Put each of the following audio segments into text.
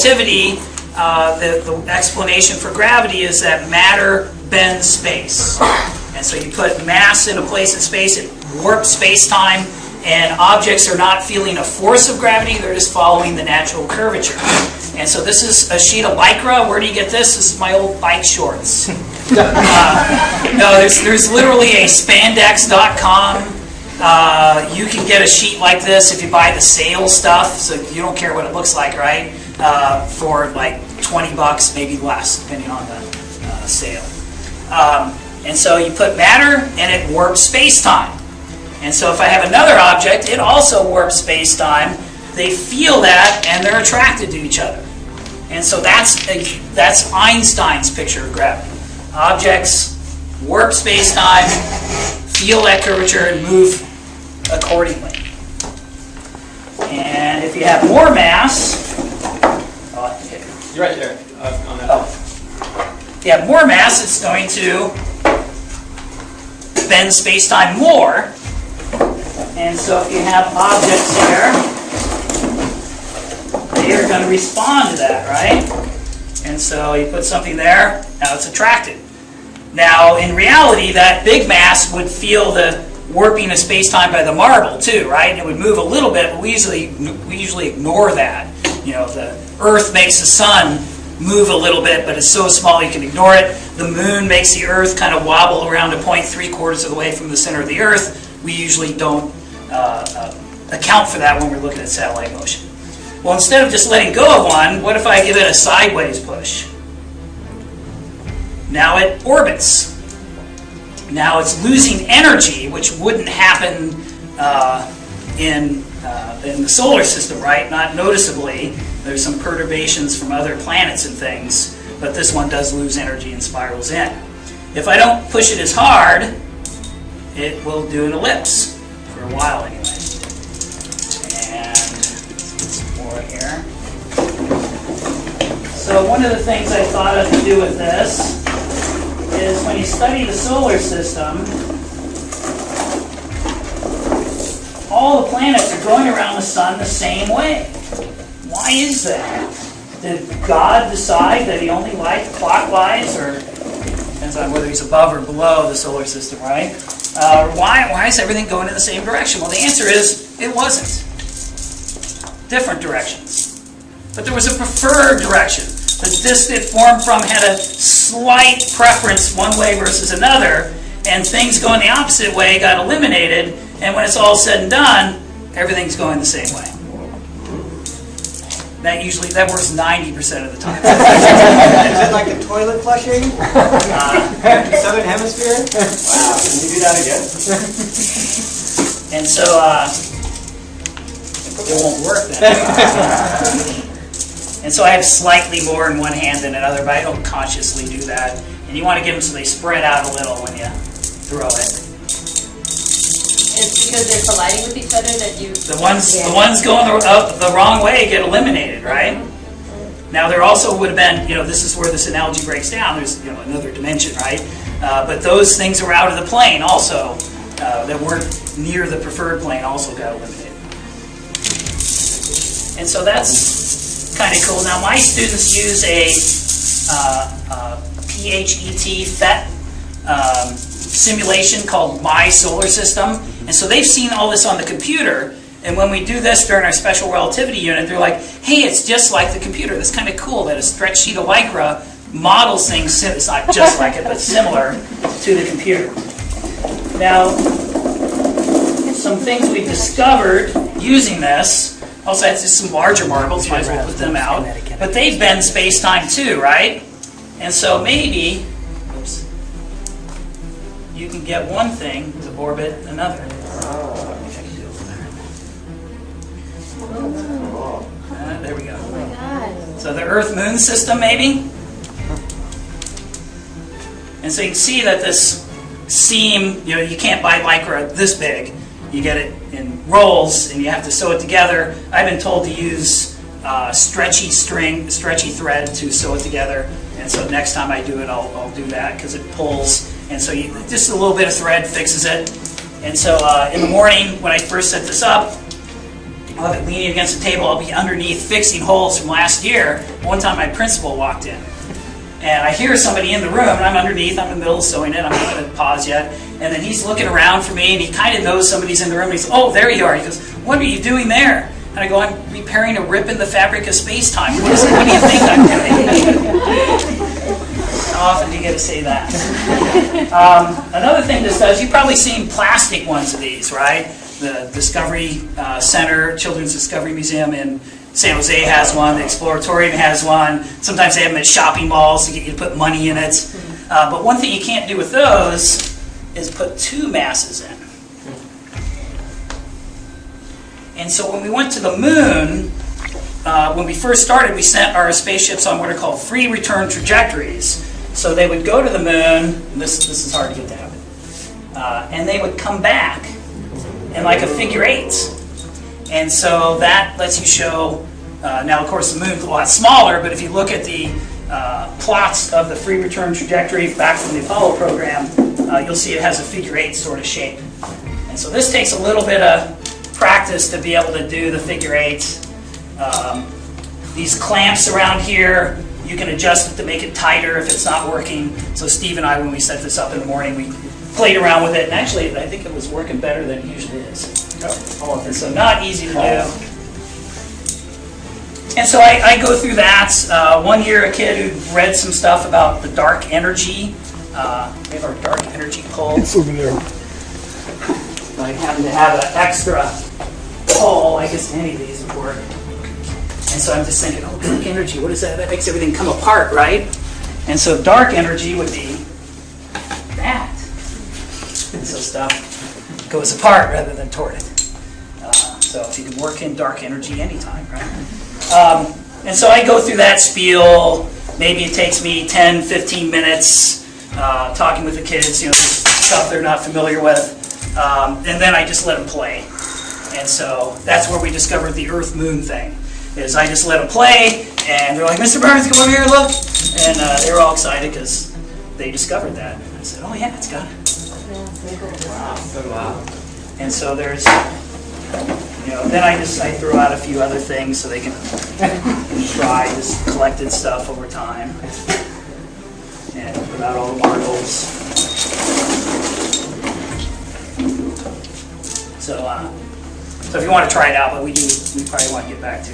relativity, the explanation for gravity is that matter bends space. And so you put mass in a place in space, it warps space-time, and objects are not feeling a force of gravity, they're just following the natural curvature. And so this is a sheet of Lycra. Where do you get this? This is my old bike shorts. No, there's literally a spandex.com. You can get a sheet like this if you buy the sale stuff, so you don't care what it looks like, right? For like $20, maybe less, depending on the sale. And so you put matter, and it warps space-time. And so if I have another object, it also warps space-time. They feel that, and they're attracted to each other. And so that's Einstein's picture of gravity. Objects warp space-time, feel that curvature, and move accordingly. And if you have more mass, okay. You're right there on that. If you have more mass, it's going to bend space-time more. And so if you have objects here, they are going to respond to that, right? And so you put something there, now it's attracted. Now, in reality, that big mass would feel the warping of space-time by the marble too, right? It would move a little bit, but we usually ignore that. You know, the Earth makes the sun move a little bit, but it's so small you can ignore it. The moon makes the Earth kind of wobble around a point 3/4 of the way from the center of the Earth. We usually don't account for that when we're looking at satellite motion. Well, instead of just letting go of one, what if I give it a sideways push? Now it orbits. Now it's losing energy, which wouldn't happen in the solar system, right? Not noticeably. There's some perturbations from other planets and things, but this one does lose energy and spirals in. If I don't push it as hard, it will do an ellipse for a while anyway. And let's get some more here. So one of the things I thought of to do with this is when you study the solar system, all the planets are going around the sun the same way. Why is that? Did God decide that he only liked clockwise, or depends on whether he's above or below the solar system, right? Why is everything going in the same direction? Well, the answer is it wasn't. Different directions. But there was a preferred direction. The disk it formed from had a slight preference one way versus another, and things going the opposite way got eliminated, and when it's all said and done, everything's going the same way. That works 90% of the time. Is it like a toilet flushing? Southern hemisphere? Wow, can you do that again? And so, it won't work then. And so I have slightly more in one hand than another, but I don't consciously do that. And you want to get them so they spread out a little when you throw it. It's because they're colliding with each other that you... The ones going the wrong way get eliminated, right? Now there also would have been, this is where this analogy breaks down. There's another dimension, right? But those things that were out of the plane also, that weren't near the preferred plane, also got eliminated. And so that's kind of cool. Now my students use a PHET simulation called My Solar System. And so they've seen all this on the computer, and when we do this during our special relativity unit, they're like, hey, it's just like the computer. That's kind of cool that a stretch sheet of Lycra models things, it's not just like it, but similar to the computer. Now, some things we discovered using this, also had some larger marbles, might as well put them out, but they bend space-time too, right? And so maybe, you can get one thing to orbit another. There we go. Oh my God. So the Earth-Moon system, maybe? And so you can see that this seam, you can't buy Lycra this big. You get it in rolls, and you have to sew it together. I've been told to use stretchy thread to sew it together. And so next time I do it, I'll do that because it pulls. And so just a little bit of thread fixes it. And so in the morning, when I first set this up, I'll have it leaning against the table. I'll be underneath fixing holes from last year. One time my principal walked in, and I hear somebody in the room, and I'm underneath, I'm in the middle of sewing it, I'm not going to pause yet, and then he's looking around for me, and he kind of knows somebody's in the room, and he says, oh, there you are. He goes, what are you doing there? And I go, I'm repairing a rip in the fabric of space-time. What do you think I'm doing? How often do you get to say that? Another thing this does, you've probably seen plastic ones of these, right? The Discovery Center, Children's Discovery Museum in San Jose has one, the Exploratorium has one. Sometimes they have them at shopping malls to get you to put money in it. But one thing you can't do with those is put two masses in. And so when we went to the moon, when we first started, we sent our spaceships on what are called free return trajectories. So they would go to the moon, and this is hard to get to happen, and they would come back in like a figure eight. And so that lets you show, now of course the moon's a lot smaller, but if you look at the plots of the free return trajectory back from the Apollo program, you'll see it has a figure eight sort of shape. And so this takes a little bit of practice to be able to do the figure eight. These clamps around here, you can adjust it to make it tighter if it's not working. So Steve and I, when we set this up in the morning, we played around with it, and actually I think it was working better than it usually is. And so not easy to do. And so I go through that. One year a kid who read some stuff about the dark energy. We have our dark energy pole. It's over there. I happen to have an extra pole. I guess any of these would work. And so I'm just thinking, oh, dark energy, what is that? That makes everything come apart, right? And so dark energy would be that. And so stuff goes apart rather than toward it. So if you can work in dark energy anytime, right? And so I go through that spiel. Maybe it takes me 10, 15 minutes talking with the kids, stuff they're not familiar with. And then I just let them play. And so that's where we discovered the Earth-Moon thing. Is I just let them play, and they're like, Mr. Burns, come over here and look. And they were all excited because they discovered that. And I said, oh yeah, it's got it. Wow. And so there's, then I throw out a few other things so they can try this collected stuff over time. And put out all the marbles. So if you want to try it out, but we probably want to get back to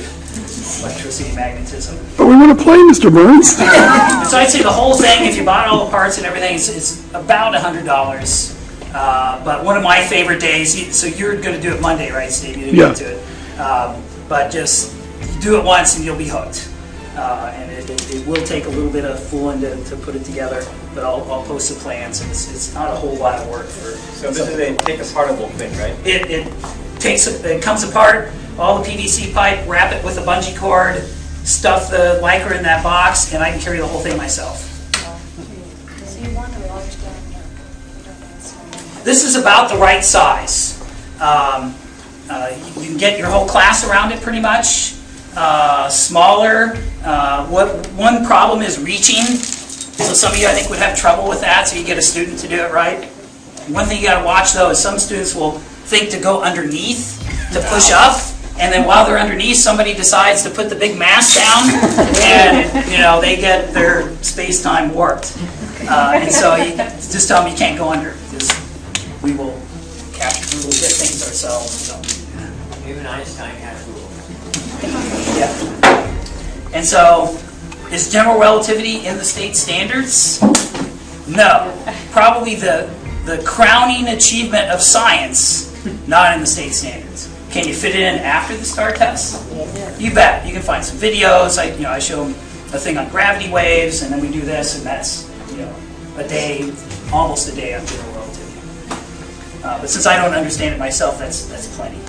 electricity and magnetism. But we want to play, Mr. Burns. So I'd say the whole thing, if you bought all the parts and everything, it's about $100. But one of my favorite days, so you're going to do it Monday, right, Steve? You didn't get to it. But just do it once and you'll be hooked. And it will take a little bit of fooling to put it together, but I'll post the plans. It's not a whole lot of work for. So this is a take-apartable thing, right? It comes apart, all the PVC pipe, wrap it with a bungee cord, stuff the Lycra in that box, and I can carry the whole thing myself. So you want a large diameter? This is about the right size. You can get your whole class around it pretty much. Smaller. One problem is reaching. So some of you, I think, would have trouble with that, so you get a student to do it right. One thing you got to watch, though, is some students will think to go underneath to push up, and then while they're underneath, somebody decides to put the big mass down, and they get their space-time warped. And so you just tell them you can't go under, because we will get things ourselves. So. Even Einstein had rules. Yeah. And so, is general relativity in the state standards? No. Probably the crowning achievement of science, not in the state standards. Can you fit it in after the STAR test? You bet. You can find some videos. I show them a thing on gravity waves, and then we do this, and that's a day, almost a day on general relativity. But since I don't understand it myself, that's plenty.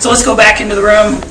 So let's go back into the room.